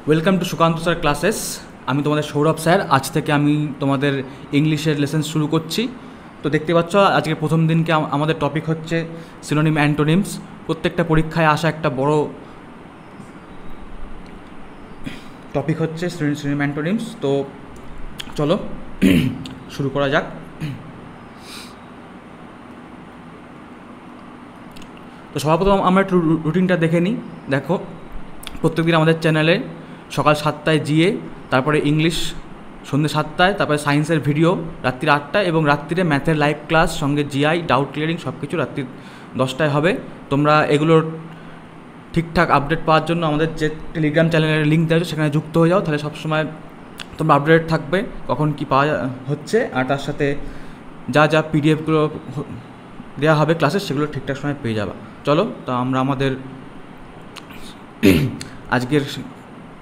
Welcome to Sukanta sir classes. আমি তোমাদের Sourav sir. আজ থেকে আমি তোমাদের ইংলিশের লেসন শুরু করছি। তো দেখতে পাচ্ছ আজকে প্রথম দিনকে আমাদের টপিক হচ্ছে সিনোনিম অ্যান্টোনিমস। প্রত্যেকটা পরীক্ষায় আসা একটা বড় টপিক হচ্ছে সিনোনিম অ্যান্টোনিমস। তো চলো শুরু করা যাক। তো সর্বপ্রথম আমরা একটু রুটিনটা দেখে নিই। দেখো, প্রত্যেকদিন আমাদের চ্যানেলে সকাল 7টায় জিএ, তারপরে ইংলিশ সন্ধ্যে 7টায়, তারপরে সায়েন্সের ভিডিও রাত্রি 8টায় এবং রাত্রিরে ম্যাথের লাইভ ক্লাস সঙ্গে জিআই ডাউট ক্লিয়ারিং সব কিছু রাত্রি 10টায় হবে। তোমরা এগুলোর ঠিকঠাক আপডেট পাওয়ার জন্য আমাদের যে টেলিগ্রাম চ্যানেলের লিঙ্ক দেওয়া সেখানে যুক্ত হয়ে যাও, তাহলে সবসময় তোমরা আপডেট থাকবে কখন কি পাওয়া হচ্ছে, আর তার সাথে যা যা পিডিএফগুলো দেওয়া হবে ক্লাসের সেগুলো ঠিকঠাক সময় পেয়ে যাবা। চলো, তা আমরা আমাদের আজকের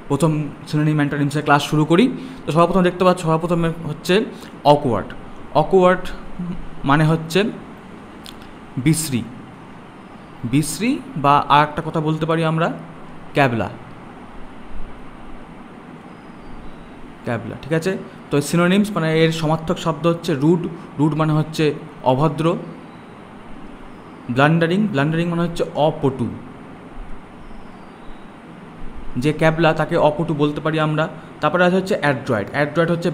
প্রথম সিনোনিম অ্যান্টোনিমসের ক্লাস শুরু করি। তো সর্বপ্রথম দেখতে পাচ্ছ, সর্বপ্রথমে হচ্ছে অকওয়ার্ড। অকওয়ার্ড মানে হচ্ছে বিশ্রী, বিশ্রী, বা আর একটা কথা বলতে পারি আমরা ক্যাবলা। ক্যাবলা, ঠিক আছে। তো সিনোনিমস মানে এর সমার্থক শব্দ হচ্ছে রুড। রুড মানে হচ্ছে অভদ্র। ব্লান্ডারিং, ব্লান্ডারিং মানে হচ্ছে অপটু। যে ক্যাবলা তাকে অপটু বলতে পারি আমরা। তারপরে আছে হচ্ছে অ্যাড্রয়েড। অ্যাড্রয়েড হচ্ছে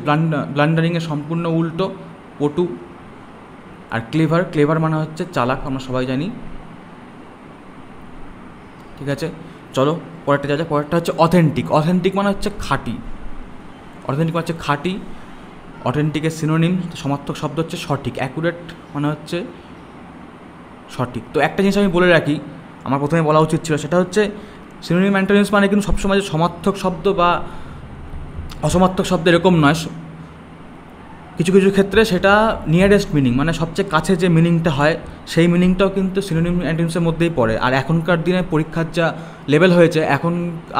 ব্লান্ডারিংয়ের সম্পূর্ণ উল্টো, পটু। আর ক্লেভার, ক্লেভার মানে হচ্ছে চালাক, আমরা সবাই জানি, ঠিক আছে। চলো পরেরটা যা যাক। পরেরটা হচ্ছে অথেন্টিক। অথেন্টিক মানে হচ্ছে খাঁটি। অথেন্টিক মানে হচ্ছে খাঁটি। অথেন্টিকের সিনোনিম সমার্থক শব্দ হচ্ছে সঠিক। অ্যাকুরেট মানে হচ্ছে সঠিক। তো একটা জিনিস আমি বলে রাখি, আমার প্রথমে বলা উচিত ছিল, সেটা হচ্ছে সিনোনিম অ্যান্টোনিমস মানে কিন্তু সবসময় যে সমার্থক শব্দ বা অসমার্থক শব্দ এরকম নয়। কিছু কিছু ক্ষেত্রে সেটা নিয়ারেস্ট মিনিং, মানে সবচেয়ে কাছে যে মিনিংটা হয় সেই মিনিংটাও কিন্তু সিনোনিম অ্যান্টোনিমসের মধ্যেই পড়ে। আর এখনকার দিনে পরীক্ষার যা লেভেল হয়েছে, এখন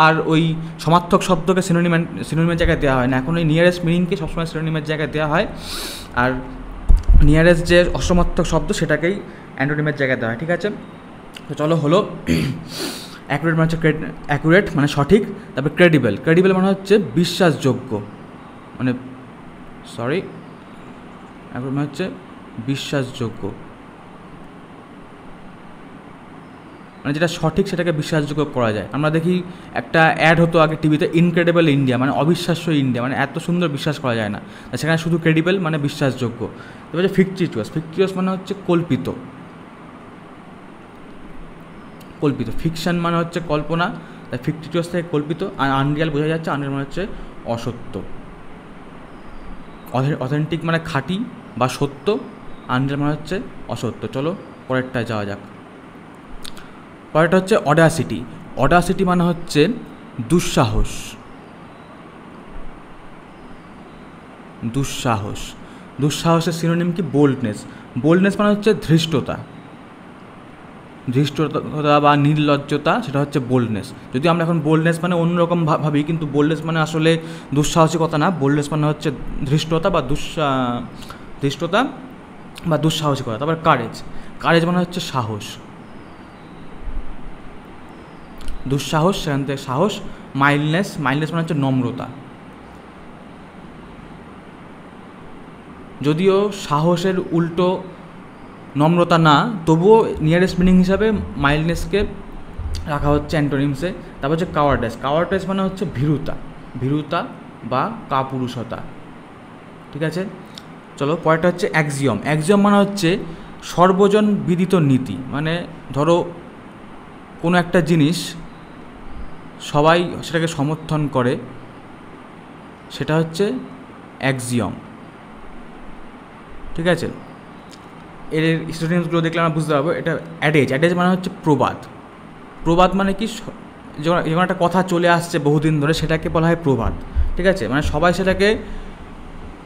আর ওই সমার্থক শব্দকে সিনোনিমের জায়গায় দেওয়া হয় না, এখন ওই নিয়ারেস্ট মিনিংকে সবসময় সিনোনিমের জায়গায় দেওয়া হয়। আর নিয়ারেস্ট যে অসমার্থক শব্দ সেটাকেই অ্যান্টোনিমের জায়গায় দেওয়া হয়, ঠিক আছে। তো চলো, হলো অ্যাকুরেট মানে হচ্ছে অ্যাকুরেট মানে সঠিক। তারপরে ক্রেডিবল। ক্রেডিবল মানে হচ্ছে বিশ্বাসযোগ্য, মানে অ্যাকুরেট মানে হচ্ছে বিশ্বাসযোগ্য, মানে যেটা সঠিক সেটাকে বিশ্বাসযোগ্য করা যায়। আমরা দেখি একটা অ্যাড হতো আগে টিভিতে, ইনক্রেডিবল ইন্ডিয়া, মানে অবিশ্বাস্য ইন্ডিয়া, মানে এত সুন্দর বিশ্বাস করা যায় না। সেখানে শুধু ক্রেডিবল মানে বিশ্বাসযোগ্য। তারপরে হচ্ছে ফিকটিচিয়াস। ফিকটিচিয়াস মানে হচ্ছে কল্পিত। কল্পিত, ফিকশন মানে হচ্ছে কল্পনা, তাই ফিকটিচিয়াস থেকে কল্পিত। আর আনরিয়াল বোঝা যাচ্ছে, আনরিয়াল মানে হচ্ছে অসত্য। অথেন্টিক মানে খাঁটি বা সত্য, আনরিয়াল মানে হচ্ছে অসত্য। চলো পরেরটায় যাওয়া যাক। পরেরটা হচ্ছে অডাসিটি। অডাসিটি মানে হচ্ছে দুঃসাহস। দুঃসাহস, দুঃসাহসের সিনোনিম কি? বোল্ডনেস। বোল্ডনেস মানে হচ্ছে ধৃষ্টতা। ধৃষ্টতা বা নির্লজ্জতা, সেটা হচ্ছে বোল্ডনেস। যদি আমরা এখন বোল্ডনেস মানে অন্যরকম ভাবি, কিন্তু বোল্ডনেস মানে আসলে দুঃসাহসিকতা না। বোল্ডনেস মানে হচ্ছে ধৃষ্টতা বা ধৃষ্টতা বা দুঃসাহসিকতা। তারপর কারেজ। কারেজ মানে হচ্ছে সাহস। দুঃসাহস, সেখান থেকে সাহস। মাইল্ডনেস, মাইল্ডনেস মানে হচ্ছে নম্রতা। যদিও সাহসের উল্টো নম্রতা না, তবুও নিয়ারেস্ট মিনিং হিসাবে মাইল্ডনেসকে রাখা হচ্ছে অ্যান্টোনিমসে। তারপর হচ্ছে কাওয়ার্ডনেস। কাওয়ার্ডনেস মানে হচ্ছে ভীরুতা, ভীরুতা বা কাপুরুষতা, ঠিক আছে। চলো পরেরটা হচ্ছে অ্যাক্সিয়ম। অ্যাক্সিয়ম মানে হচ্ছে সর্বজন বিদিত নীতি, মানে ধরো কোনো একটা জিনিস সবাই সেটাকে সমর্থন করে, সেটা হচ্ছে অ্যাক্সিয়ম, ঠিক আছে। এর স্টুডেন্টসগুলো দেখলে আমরা বুঝতে পারবো। এটা অ্যাডেজ। অ্যাডেজ মানে হচ্ছে প্রবাদ। প্রবাদ মানে কি? যখন একটা কথা চলে আসছে বহুদিন ধরে, সেটাকে বলা হয় প্রবাদ, ঠিক আছে। মানে সবাই সেটাকে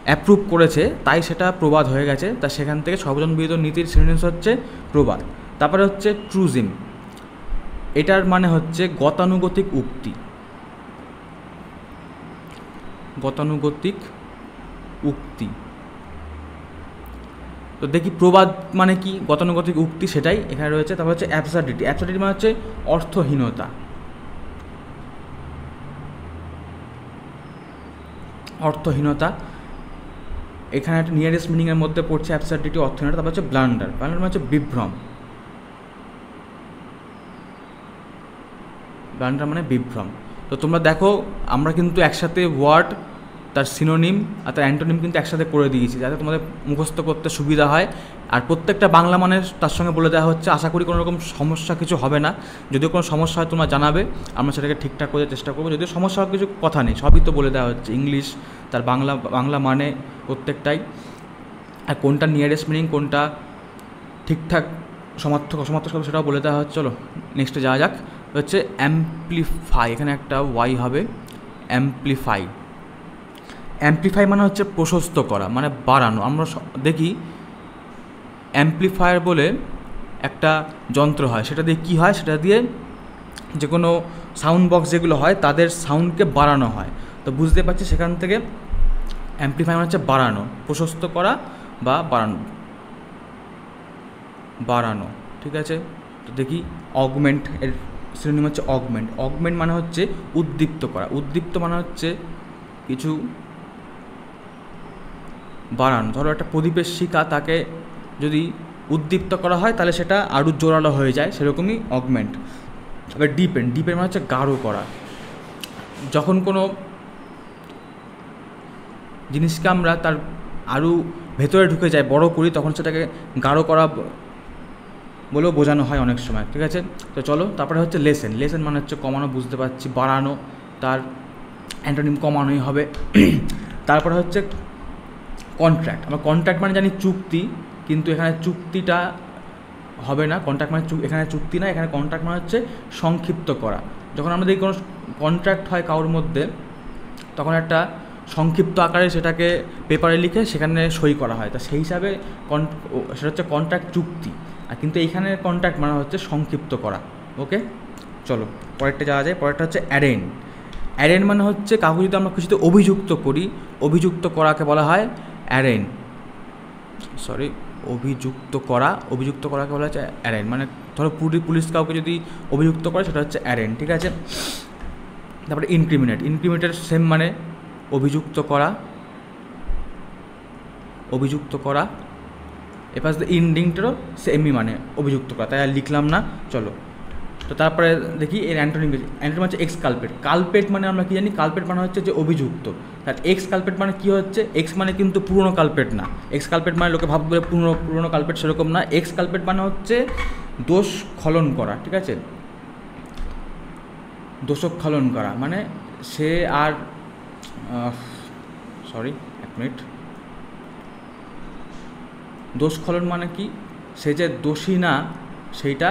অ্যাপ্রুভ করেছে, তাই সেটা প্রবাদ হয়ে গেছে। তা সেখান থেকে সর্বজন বিদিত নীতির সিনোনিমস হচ্ছে প্রবাদ। তারপরে হচ্ছে ট্রুজিম। এটার মানে হচ্ছে গতানুগতিক উক্তি। গতানুগতিক উক্তি। তো দেখি প্রবাদ মানে কি, গতানুগতিক উক্তি, সেটাই এখানে রয়েছে। তারপর হচ্ছে অ্যাবসার্ডিটি। অ্যাবসার্ডিটি মানে হচ্ছে অর্থহীনতা। অর্থহীনতা। এখানে একটা নিয়ারেস্ট মিনিংয়ের মধ্যে পড়ছে অ্যাবসার্ডিটি, অর্থহীনতা। তারপর হচ্ছে ব্লান্ডার। ব্লান্ডার মানে হচ্ছে বিভ্রম। ব্লান্ডার মানে বিভ্রম। তো তোমরা দেখো আমরা কিন্তু একসাথে ওয়ার্ড, তার সিনোনিম আর তার অ্যান্টোনিম কিন্তু একসাথে করে দিয়েছি যাতে তোমাদের মুখস্থ করতে সুবিধা হয়। আর প্রত্যেকটা বাংলা মানে তার সঙ্গে বলে দেওয়া হচ্ছে। আশা করি কোনো রকম সমস্যা কিছু হবে না। যদিও কোনো সমস্যা হয় তোমরা জানাবে, আমরা সেটাকে ঠিকঠাক করে চেষ্টা করবো। যদিও সমস্যা হওয়ার কিছু কথা নেই, সবই তো বলে দেওয়া হচ্ছে। ইংলিশ, তার বাংলা মানে প্রত্যেকটাই, আর কোনটা নিয়ারেস্ট মিনিং, কোনটা ঠিকঠাক সমার্থক অসমার্থক শব্দ সেটাও বলে দেওয়া হচ্ছে। চলো নেক্সটে যাওয়া যাক। হচ্ছে অ্যাম্প্লিফাই। এখানে একটা ওয়াই হবে, অ্যাম্প্লিফাই। অ্যাম্প্লিফাই মানে হচ্ছে প্রশস্ত করা, মানে বাড়ানো। আমরা দেখি অ্যাম্প্লিফায়ার বলে একটা যন্ত্র হয়, সেটা দিয়ে কী হয়, সেটা দিয়ে যে কোনো সাউন্ড বক্স যেগুলো হয় তাদের সাউন্ডকে বাড়ানো হয়। তো বুঝতে পারছি সেখান থেকে অ্যাম্প্লিফাই মানে হচ্ছে বাড়ানো, প্রশস্ত করা বা বাড়ানো। ঠিক আছে, তো দেখি অগমেন্ট এর সিনোনিম হচ্ছে অগমেন্ট। অগমেন্ট মানে হচ্ছে উদ্দীপ্ত করা। উদ্দীপ্ত মানে হচ্ছে কিছু বাড়ানো। ধরো একটা প্রদীপের শিখা, তাকে যদি উদ্দীপ্ত করা হয় তাহলে সেটা আরও জোরালো হয়ে যায়, সেরকমই অগমেন্ট। এবার ডিপেন্ড মানে হচ্ছে গাঢ় করা। যখন কোনো জিনিসকে আমরা তার আরও ভেতরে ঢুকে যায়, বড় করি, তখন সেটাকে গাঢ় করা বলেও বোঝানো হয় অনেক সময়। ঠিক আছে, তো চলো তারপরে হচ্ছে লেসেন। লেসেন মানে হচ্ছে কমানো, বুঝতে পারছি, বাড়ানো, তার অ্যান্টোনিম কমানোই হবে। তারপরে হচ্ছে কন্ট্রাক্ট। আমরা কন্ট্রাক্ট মানে জানি চুক্তি, কিন্তু এখানে চুক্তিটা হবে না। কন্ট্রাক্ট মানে এখানে চুক্তি না, এখানে কন্ট্রাক্ট মানে হচ্ছে সংক্ষিপ্ত করা। যখন আমাদের কোনো কন্ট্রাক্ট হয় কারোর মধ্যে, তখন একটা সংক্ষিপ্ত আকারে সেটাকে পেপারে লিখে সেখানে সই করা হয়। তা সেই হিসাবে সেটা হচ্ছে কন্ট্রাক্ট, চুক্তি। আর কিন্তু এইখানে কন্ট্রাক্ট মানে হচ্ছে সংক্ষিপ্ত করা। ওকে, চলো পরেরটা যাওয়া যায়। পরেরটা হচ্ছে অ্যারেন। অ্যারেন মানে হচ্ছে কাউকে যদি আমরা কিছুতে অভিযুক্ত করি, অভিযুক্ত করাকে বলা হয় অ্যারেন। অভিযুক্ত করাকে বলা হচ্ছে অ্যারেন। মানে ধরো পুলিশ কাউকে যদি অভিযুক্ত করে সেটা হচ্ছে অ্যারেন। ঠিক আছে, তারপরে ইনক্রিমিনেটের সেম মানে অভিযুক্ত করা। এপাশ ইন্ডিংটারও সেমই মানে অভিযুক্ত করা, তাই আর লিখলাম না। চলো, তো তারপরে দেখি এর অ্যান্টোনিম হচ্ছে এক্সকালপেট। কালপেট মানে আমরা কি জানি, কালপেট মানে হচ্ছে যে অভিযুক্ত। তার এক্সকালপেট মানে কি হচ্ছে, এক্স মানে কিন্তু পুরনো কালপেট না। এক্সকালপেট মানে লোকে ভাববে পুরনো কালপেট, সেরকম না। এক্সকালপেট মানে হচ্ছে দোষক্ষলন করা। ঠিক আছে, দোষক্ষলন করা মানে সে আর এক মিনিট, দোষক্ষলন মানে কি, সে যে দোষী না সেইটা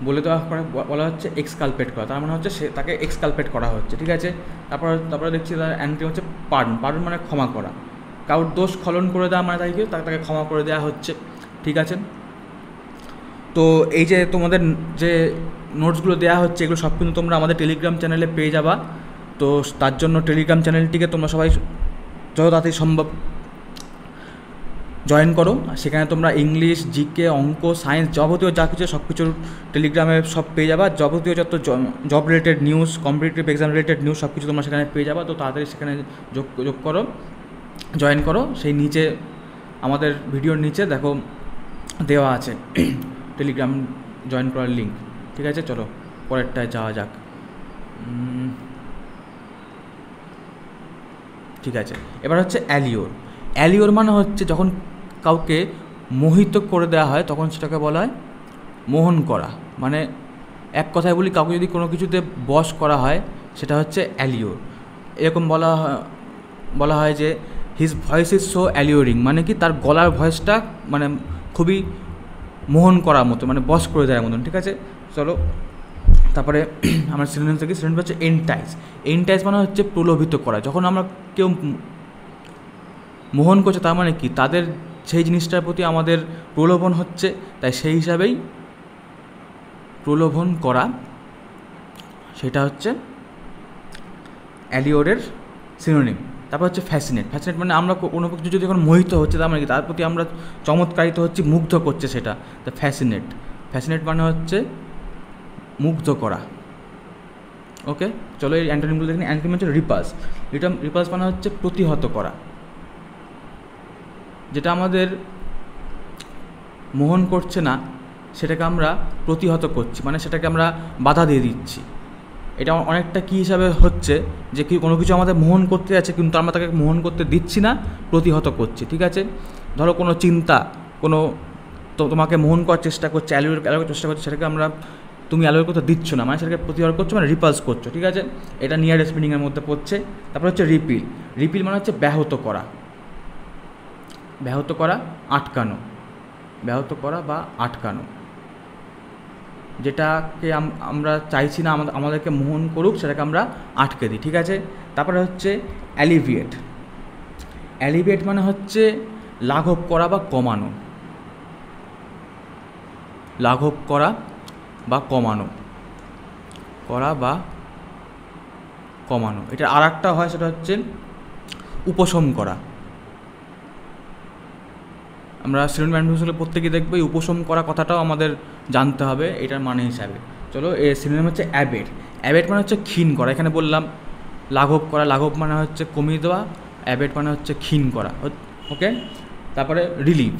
বলে দেওয়া বলা হচ্ছে এক্সকালপেট করা। তার মানে হচ্ছে সে তাকে এক্সকালপেট করা হচ্ছে। ঠিক আছে, তারপরে দেখছি তার অ্যান্টি হচ্ছে পার্ডন মানে ক্ষমা করা। কারোর দোষ খলন করে দেওয়া মানে তাকে ক্ষমা করে দেওয়া হচ্ছে। ঠিক আছে, তো এই যে তোমাদের যে নোটসগুলো দেওয়া হচ্ছে এগুলো সব কিন্তু তোমরা আমাদের টেলিগ্রাম চ্যানেলে পেয়ে যাবা। তো তার জন্য টেলিগ্রাম চ্যানেলটিকে তোমরা সবাই যত তাড়াতাড়ি সম্ভব জয়েন করো। সেখানে তোমরা ইংলিশ, জিকে, অঙ্ক, সায়েন্স যাবতীয় যা কিছু সব কিছুর টেলিগ্রামে সব পেয়ে যাবা। যাবতীয় যত job related news, competitive exam related news সব কিছু তোমরা সেখানে পেয়ে যাবা। তো তাড়াতাড়ি সেখানে যোগ করো, জয়েন করো। সেই নিচে আমাদের ভিডিওর নিচে দেখো দেওয়া আছে টেলিগ্রাম জয়েন করার লিঙ্ক। ঠিক আছে, চলো পরেরটায় যাওয়া যাক। ঠিক আছে, এবার হচ্ছে অ্যালিওর মানে হচ্ছে যখন কাউকে মোহিত করে দেওয়া হয় তখন সেটাকে বলা হয় মোহন করা। মানে এক কথায় বলি, কাউকে যদি কোনো কিছুতে বশ করা হয় সেটা হচ্ছে অ্যালিওর। এরকম বলা হয় যে his voice is so alluring, মানে কি তার গলার ভয়েসটা মানে খুবই মোহন করার মতো, মানে বশ করে দেওয়ার মতন। ঠিক আছে, চলো তারপরে আমরা সিনোনিম থেকে সিনোনিম হচ্ছে এন্টাইজ মানে হচ্ছে প্রলোভিত করা। যখন আমরা কেউ মোহন করছে তার মানে কি তাদের সেই জিনিসটার প্রতি আমাদের প্রলোভন হচ্ছে, তাই সেই হিসাবেই প্রলোভন করা সেটা হচ্ছে অ্যালিওরের সিনোনিম। তারপর হচ্ছে ফ্যাসিনেট মানে আমরা কোনো কিছু যদি যখন মোহিত হচ্ছে তার মানে কি তার প্রতি আমরা চমৎকারিত হচ্ছি, মুগ্ধ করছে সেটা। তা ফ্যাসিনেট মানে হচ্ছে মুগ্ধ করা। ওকে, চলো এই অ্যান্টোনিমগুলো দেখুন। অ্যান্টোনিম হচ্ছে রিপালস। রিপালস মানে হচ্ছে প্রতিহত করা, যেটা আমাদের মোহন করছে না সেটাকে আমরা প্রতিহত করছি, মানে সেটাকে আমরা বাধা দিয়ে দিচ্ছি। এটা অনেকটা কী হিসাবে হচ্ছে যে কি কোনো কিছু আমাদের মোহন করতে যাচ্ছে কিন্তু আমরা তাকে মোহন করতে দিচ্ছি না, প্রতিহত করছি। ঠিক আছে, ধরো কোনো চিন্তা, কোনো তোমাকে মোহন করার চেষ্টা করছে, অ্যালোয়ের চেষ্টা করছে, সেটাকে আমরা তুমি অ্যালোয়ের করতে দিচ্ছ না, মানে সেটাকে প্রতিহত করছো, মানে রিপালস করছো। ঠিক আছে, এটা নিয়ারেস্ট মিনিংয়ের মধ্যে পড়ছে। তারপর হচ্ছে রিপিল। রিপিল মানে হচ্ছে ব্যাহত করা, ব্যাহত করা, আটকানো, ব্যাহত করা বা আটকানো, যেটাকে আমরা চাইছি না আমাদেরকে মোহন করুক সেটাকে আমরা আটকে দিই। ঠিক আছে, তারপরে হচ্ছে অ্যালিভিয়েট। অ্যালিভিয়েট মানে হচ্ছে লাঘব করা বা কমানো, লাঘব করা বা কমানো, করা বা কমানো। এটা আর একটা হয়, সেটা হচ্ছে উপশম করা। আমরা সিনোনিম অ্যান্টোনিমস প্রত্যেকে দেখবো, এই উপশম করা কথাটাও আমাদের জানতে হবে এটার মানে হিসাবে। চলো, এর সিনোনিম হচ্ছে অ্যাবেট। অ্যাবেট মানে হচ্ছে ক্ষীণ করা। এখানে বললাম লাঘব করা, লাঘব মানে হচ্ছে কমিয়ে দেওয়া, অ্যাবেট মানে হচ্ছে ক্ষীণ করা। ওকে, তারপরে রিলিভ।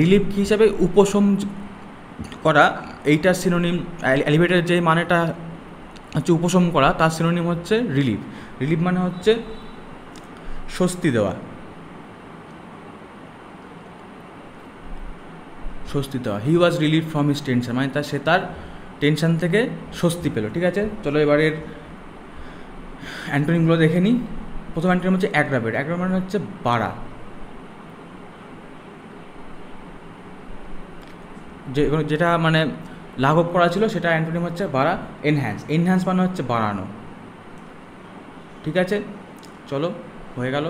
রিলিভ কী হিসাবে? উপশম করা। এইটার সিনোনিম, অ্যালিভেটের যে মানেটা হচ্ছে উপশম করা, তার সিনোনিম হচ্ছে রিলিভ। রিলিভ মানে হচ্ছে স্বস্তি দেওয়া, স্বস্তি দেওয়া। হি ওয়াজ রিলিভ ফ্রম হিজ টেনশন, মানে সে তার টেনশন থেকে স্বস্তি পেল। ঠিক আছে, চলো এবারের অ্যান্টোনিমগুলো দেখে নিই। প্রথম অ্যান্টোনিম হচ্ছে অ্যাগ্রাভেট। অ্যাগ্রাভেট মানে হচ্ছে বাড়া, যেটা মানে লাঘব করা ছিল সেটা অ্যান্টোনিম হচ্ছে বাড়া। এনহ্যান্স। এনহ্যান্স মানে হচ্ছে বাড়ানো। ঠিক আছে, চলো হয়ে গেল।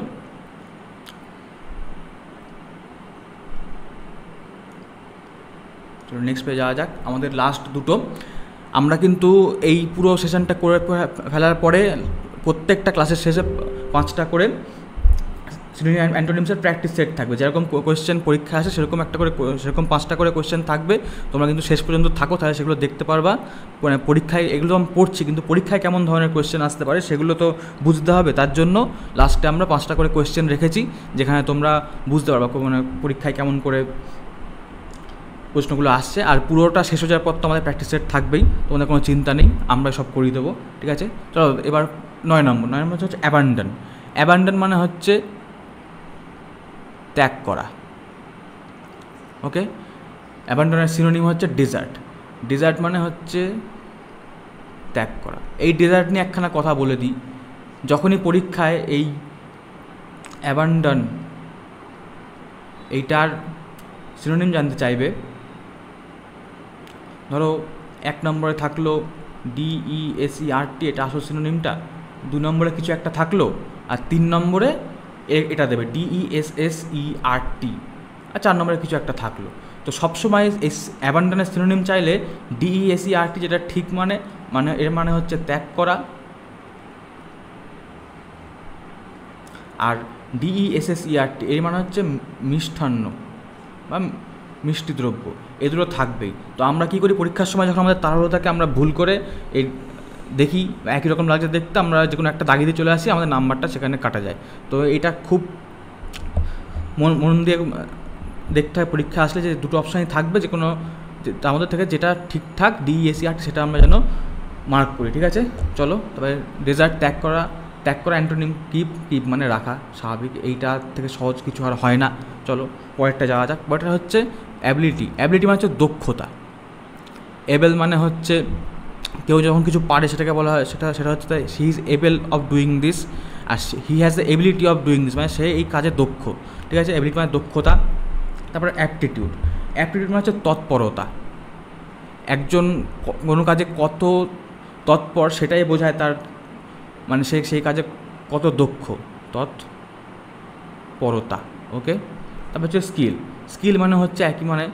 চলো নেক্সট পেজে যাওয়া যাক। আমাদের লাস্ট দুটো, আমরা কিন্তু এই পুরো সেশনটা করে ফেলার পরে প্রত্যেকটা ক্লাসের শেষে 5টা করে সিনোনিম অ্যান্টোনিমসের প্র্যাকটিস সেট থাকবে। যেরকম কোয়েশ্চেন পরীক্ষা আসে সেরকম 5টা করে কোয়েশ্চেন থাকবে। তোমরা কিন্তু শেষ পর্যন্ত থাকো, তাহলে সেগুলো দেখতে পারবা। মানে পরীক্ষায় এগুলো আমি পড়ছি, কিন্তু পরীক্ষায় কেমন ধরনের কোয়েশ্চেন আসতে পারে সেগুলো তো বুঝতে হবে। তার জন্য লাস্টে আমরা 5টা করে কোয়েশ্চেন রেখেছি, যেখানে তোমরা বুঝতে পারবা মানে পরীক্ষায় কেমন করে প্রশ্নগুলো আসছে। আর পুরোটা শেষ হয়ে যাওয়ার পর তো আমাদের প্র্যাকটিস সেট থাকবেই, তোমাদের কোনো চিন্তা নেই, আমরা সব করিয়ে দেবো। ঠিক আছে, চলো এবার 9 নম্বর হচ্ছে অ্যাবান্ডন। অ্যাবান্ডন মানে হচ্ছে ত্যাগ করা। ওকে, অ্যাবান্ডনের সিনোনিম হচ্ছে ডেজার্ট। ডেজার্ট মানে হচ্ছে ত্যাগ করা। এই ডেজার্ট নিয়ে একখানা কথা বলে দিই। যখনই পরীক্ষায় এই অ্যাবান্ডন এইটার সিনোনিম জানতে চাইবে, ধরো 1 নম্বরে থাকলো DESERT, এটা আসল সিনোনিমটা। 2 নম্বরে কিছু একটা থাকলো, আর 3 নম্বরে এটা দেবে DESSERT, আর 4 নম্বরে কিছু একটা থাকলো। তো সবসময় এই অ্যাবান্ডনের সিনোনিম চাইলে DESERT, যেটা ঠিক মানে এর মানে হচ্ছে ত্যাগ করা, আর DESSERT এর মানে হচ্ছে মিষ্টান্ন বা মিষ্টি দ্রব্য। এই দুটো থাকবেই। তো আমরা কী করি পরীক্ষার সময়, যখন আমাদের তাড়াহুড়ো থাকে, আমরা ভুল করে এই দেখি একই রকম লাগছে দেখতে, আমরা যে কোনো একটা দাগিয়ে দিয়ে চলে আসি, আমাদের নাম্বারটা সেখানে কাটা যায়। তো এটা খুব মন দিয়ে দেখতে হয় পরীক্ষা আসলে, যে দুটো অপশানই থাকবে, যে কোনো তার মধ্যে থেকে যেটা ঠিকঠাক DESERT সেটা আমরা যেন মার্ক করি। ঠিক আছে, চলো তবে ডেজার্ট ত্যাগ করা অ্যান্টোনিম কিপ মানে রাখা, স্বাভাবিক। এইটা থেকে সহজ কিছু আর হয় না। চলো পরেরটা যাওয়া যাক। পরেরটা হচ্ছে অ্যাবিলিটি। অ্যাবিলিটি মানে হচ্ছে দক্ষতা। এবেল মানে হচ্ছে কেউ যখন কিছু পারে সেটাকে বলা হয়, সেটা হচ্ছে he is able of doing this, আর he has the ability of doing this, মানে সে এই কাজে দক্ষ। ঠিক আছে, এবিলিটি মানে দক্ষতা। তারপরে অ্যাপটিটিউড। অ্যাপটিটিউড মানে হচ্ছে তৎপরতা। একজন কোনো কাজে কত তৎপর সেটাই বোঝায় তার, মানে সে সেই কাজে কত দক্ষ, তৎপরতা। ওকে, তারপর হচ্ছে স্কিল মানে হচ্ছে একই মানে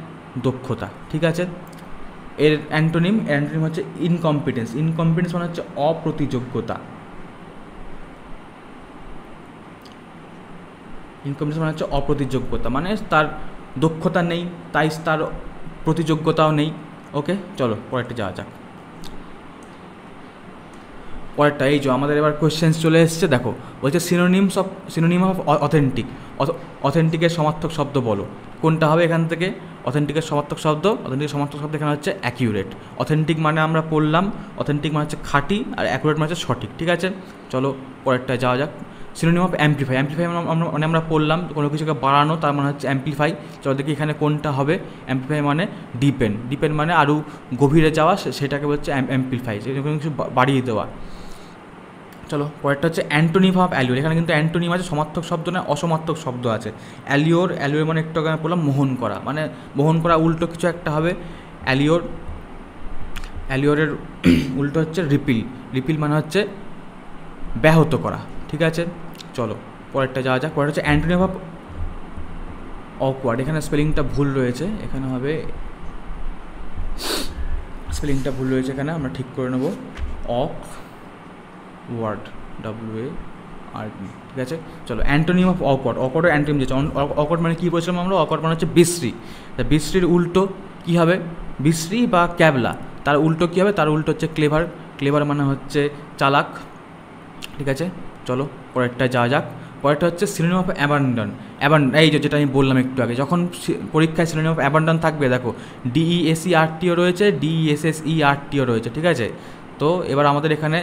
দক্ষতা। ঠিক আছে, এর অ্যান্টোনিম হচ্ছে ইনকম্পিটেন্স। ইনকম্পিটেন্স মানে হচ্ছে অপ্রতিযোগ্যতা। ইনকম্পিটেন্স মানে হচ্ছে অপ্রতিযোগ্যতা, মানে তার দক্ষতা নেই, তাই তার প্রতিযোগ্যতাও নেই। ওকে, চলো পরেরটা যাওয়া যাক। পরেরটা এই যে আমাদের এবার কোয়েশ্চেন্স চলে এসছে, দেখো বলছে সিনোনিম অফ অথেন্টিক। অথেন্টিকের সমার্থক শব্দ বলো, কোনটা হবে এখান থেকে? অথেন্টিকের সমার্থক শব্দ এখানে হচ্ছে অ্যাকিউরেট। অথেন্টিক মানে আমরা পড়লাম, অথেন্টিক মানে হচ্ছে খাঁটি, আর অ্যাকুরেট মানে হচ্ছে সঠিক। ঠিক আছে, চলো পরেরটায় যাওয়া যাক। সিনোনিম অফ অ্যাম্পলিফাই মানে আমরা পড়লাম কোনো কিছুকে বাড়ানো, তার মানে হচ্ছে অ্যাম্পলিফাই। চলো দেখি এখানে কোনটা হবে। অ্যাম্পলিফাই মানে ডিপেন্ড মানে আরও গভীরে যাওয়া, সেটাকে বলছে অ্যাম্পলিফাই, কোনো কিছু বাড়িয়ে দেওয়া। চলো পরেরটা হচ্ছে অ্যান্টোনিম অফ অ্যালিওর। এখানে কিন্তু অ্যান্টোনিম আছে, সমার্থক শব্দ না, অসমার্থক শব্দ আছে। অ্যালিওর মানে একটু আগে বললাম মোহন করা, মানে মোহন করা উল্টো কিছু একটা হবে। অ্যালিওরের উল্টো হচ্ছে রিপিল মানে হচ্ছে ব্যাহত করা। ঠিক আছে, চলো পরেরটা যাওয়া যাক। পরেরটা হচ্ছে অ্যান্টোনিম অফ অকওয়ার্ড। এখানে স্পেলিংটা ভুল রয়েছে, এখানে হবে স্পেলিংটা ভুল রয়েছে, এখানে আমরা ঠিক করে নেব। Word WARD। ঠিক আছে, চলো অ্যান্টোনিম অফ অকওয়ার্ড। অকওয়ার্ডের অ্যান্টোনিম যেটা, অকওয়ার্ড মানে কী বলছিলাম আমরা? অকওয়ার্ড মানে হচ্ছে বিশ্রী। বিশ্রীর উল্টো কী হবে? বিশ্রী বা ক্যাবলা, তার উল্টো কী হবে? তার উল্টো হচ্ছে ক্লেভার মানে হচ্ছে চালাক। ঠিক আছে, চলো পরেরটা যাওয়া যাক। পরেরটা হচ্ছে সিনোনিম অফ অ্যাবান্ডন। এই যেটা আমি বললাম একটু আগে, যখন পরীক্ষায় সিনোনিম অফ অ্যাবান্ডন থাকবে, দেখো DESERTও রয়েছে, DESSERTও রয়েছে। ঠিক আছে, তো এবার আমাদের এখানে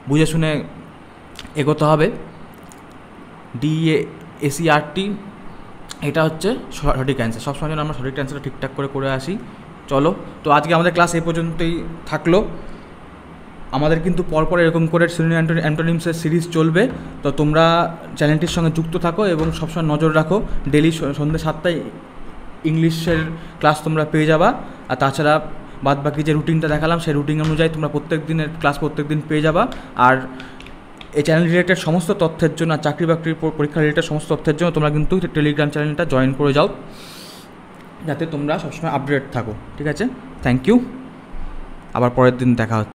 বুঝে শুনে এগোতে হবে। DESERT এটা হচ্ছে সঠিক অ্যান্সার। সবসময় যেন আমরা সঠিক অ্যান্সারটা ঠিকঠাক করে আসি। চলো, তো আজকে আমাদের ক্লাস এই পর্যন্তই থাকলো। আমাদের কিন্তু পরপর এরকম করে সিনোনিম অ্যান্টোনিমসের সিরিজ চলবে, তো তোমরা চ্যানেলটির সঙ্গে যুক্ত থাকো এবং সবসময় নজর রাখো। ডেলি সন্ধ্যে 7টায় ইংলিশের ক্লাস তোমরা পেয়ে যাবা। আর তাছাড়া বাদ বাকি যে রুটিনটা দেখালাম, সেই রুটিন অনুযায়ী তোমরা প্রত্যেক দিনের ক্লাস প্রত্যেক দিন পেয়ে যাবা। আর এই চ্যানেল রিলেটেড সমস্ত তথ্যের জন্য, আর চাকরি বাকরির পরীক্ষা রিলেটেড সমস্ত তথ্যের জন্য তোমরা কিন্তু টেলিগ্রাম চ্যানেলটা জয়েন করে যাও, যাতে তোমরা সবসময় আপডেট থাকো। ঠিক আছে, থ্যাংক ইউ, আবার পরের দিন দেখা হচ্ছে।